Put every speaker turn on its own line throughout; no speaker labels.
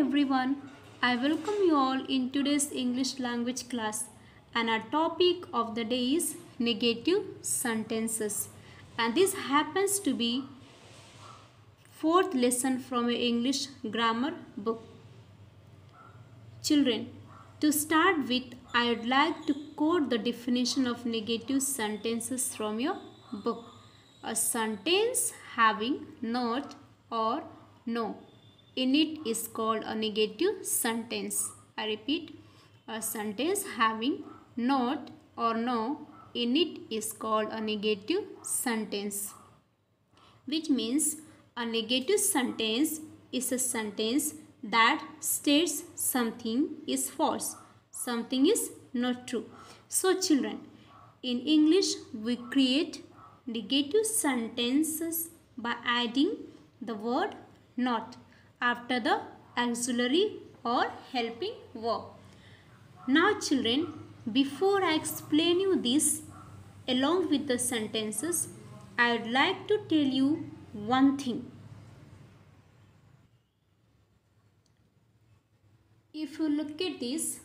everyone. I welcome you all in today's English language class, and our topic of the day is negative sentences. And this happens to be fourth lesson from your English grammar book. Children, to start with, I would like to quote the definition of negative sentences from your book. A sentence having not or no in it is called a negative sentence. I repeat, a sentence having not or no in it is called a negative sentence, which means a negative sentence is a sentence that states something is false, something is not true. So children, in English we create negative sentences by adding the word not after the auxiliary or helping verb. Now children, before I explain you this along with the sentences, I would like to tell you one thing. If you look at this,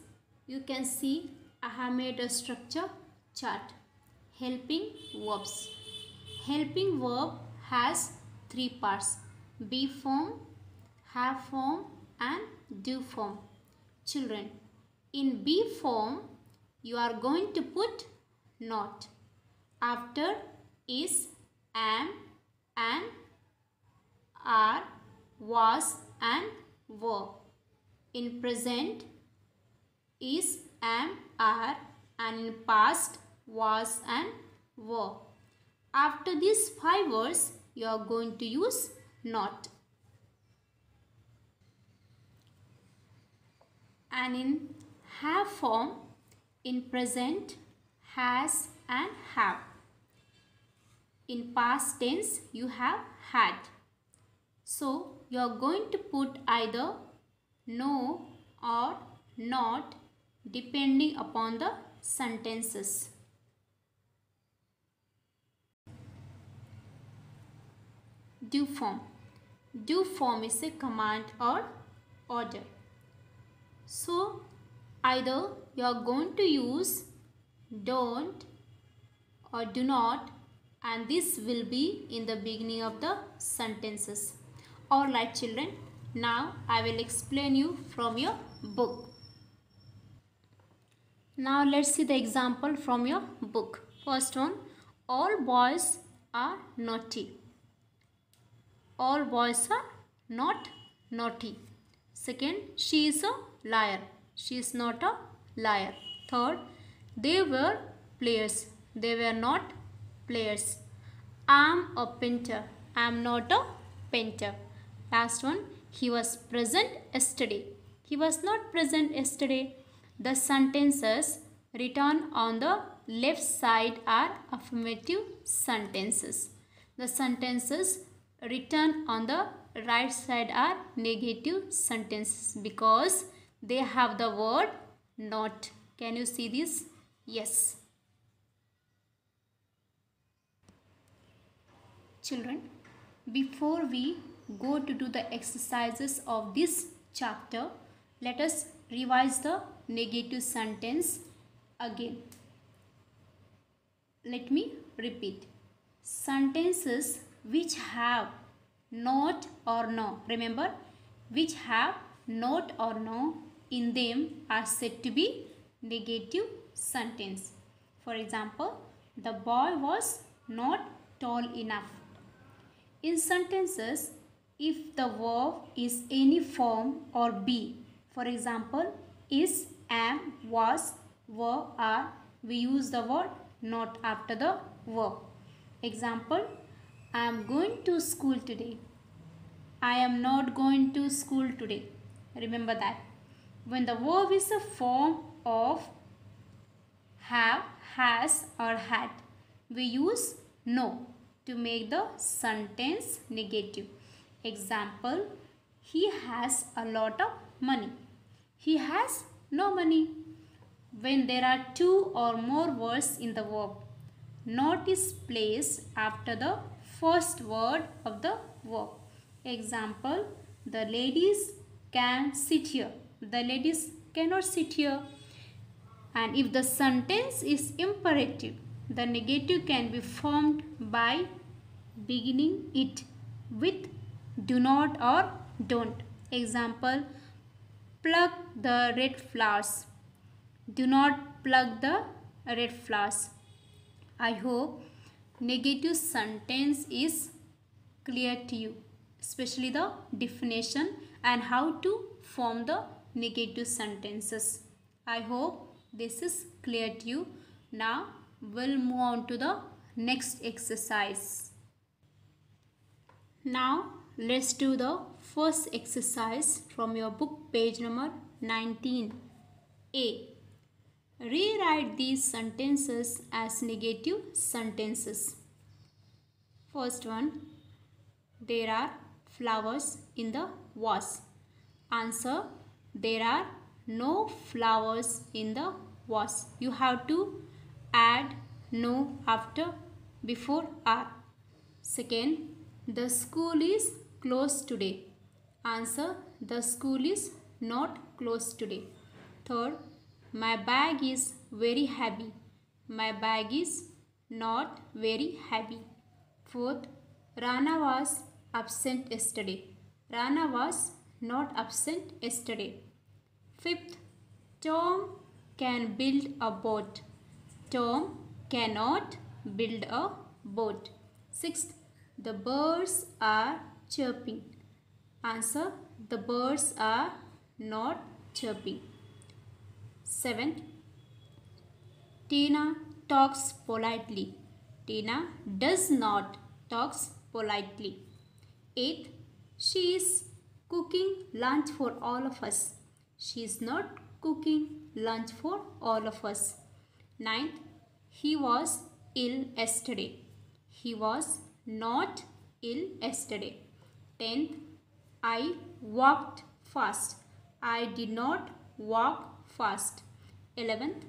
you can see I have made a structure chart. Helping verbs. Helping verb has three parts: be form, have form and do form. Children, in be form you are going to put not. After is, am and are, was and were. In present is, am, are, and in past was and were. After these five words you are going to use not. And in have form, in present, has and have. In past tense you have had. So you are going to put either no or not depending upon the sentences. Do form. Do form is a command or order. So either you are going to use don't or do not, and this will be in the beginning of the sentences. Alright children, now I will explain you from your book. Now let's see the example from your book. First one, all boys are naughty. All boys are not naughty. Second, she is a liar. She is not a liar. Third, they were players. They were not players. I am a painter. I am not a painter. Last one, he was present yesterday. He was not present yesterday. The sentences written on the left side are affirmative sentences. The sentences written on the right side are negative sentences because they have the word not. Can you see this? Yes. Children, before we go to do the exercises of this chapter, let us revise the negative sentence again. Let me repeat. Sentences which have not or no, remember, which have not or no in them are said to be negative sentence. For example, the boy was not tall enough. In sentences, if the verb is any form or be, for example, is, am, was, were, are, we use the word not after the verb. Example, I am going to school today. I am not going to school today. Remember that. When the verb is a form of have, has or had, we use no to make the sentence negative. Example, he has a lot of money. He has no money. When there are two or more words in the verb, not is placed after the first word of the verb. Example, the ladies can sit here. The ladies cannot sit here. And if the sentence is imperative, the negative can be formed by beginning it with do not or don't. Example, pluck the red flowers. Do not pluck the red flowers. I hope negative sentence is clear to you, especially the definition and how to form the negative sentences. I hope this is clear to you. Now we'll move on to the next exercise. Now let's do the first exercise from your book, page number 19. A. Rewrite these sentences as negative sentences. First one, there are flowers in the vase. Answer, there are no flowers in the vase. You have to add no after, before are. Second, the school is closed today. Answer, the school is not closed today. Third, my bag is very heavy. My bag is not very heavy. Fourth, Rana was absent yesterday. Rana was not absent yesterday. Fifth, Tom can build a boat. Tom cannot build a boat. Sixth, the birds are chirping. Answer, the birds are not chirping. Seventh, Tina talks politely. Tina does not talks politely. Eighth, she is cooking lunch for all of us. She is not cooking lunch for all of us. Ninth, he was ill yesterday. He was not ill yesterday. 10th, I walked fast. I did not walk fast. 11th,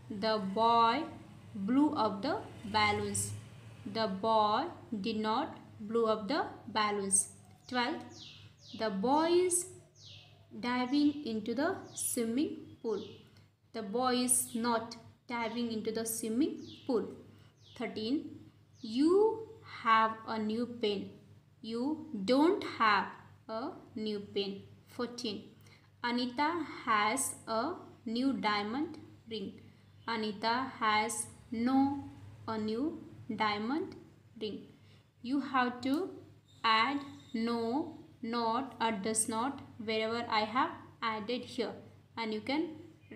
the boy blew up the balloons. The boy did not blow up the balloons. 12th, the boy is diving into the swimming pool. The boy is not diving into the swimming pool. 13, you have a new pen. You don't have a new pen. 14, Anita has a new diamond ring. Anita has no a new diamond ring. You have to add no, not or does not wherever I have added here, and you can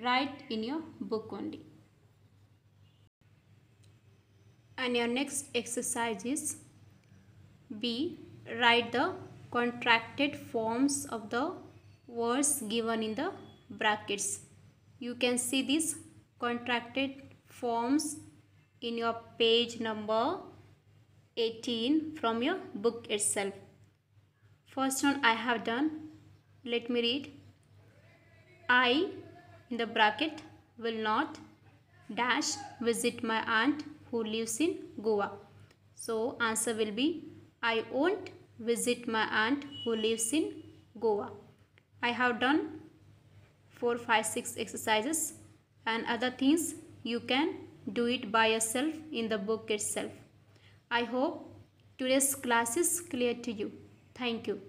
write in your book only. And your next exercise is B. Write the contracted forms of the words given in the brackets. You can see these contracted forms in your page number 18 from your book itself. First one I have done. Let me read. I in the bracket will not dash visit my aunt who lives in Goa. So answer will be I won't visit my aunt who lives in Goa. I have done 4, 5, 6 exercises, and other things you can do it by yourself in the book itself. I hope today's class is clear to you. Thank you.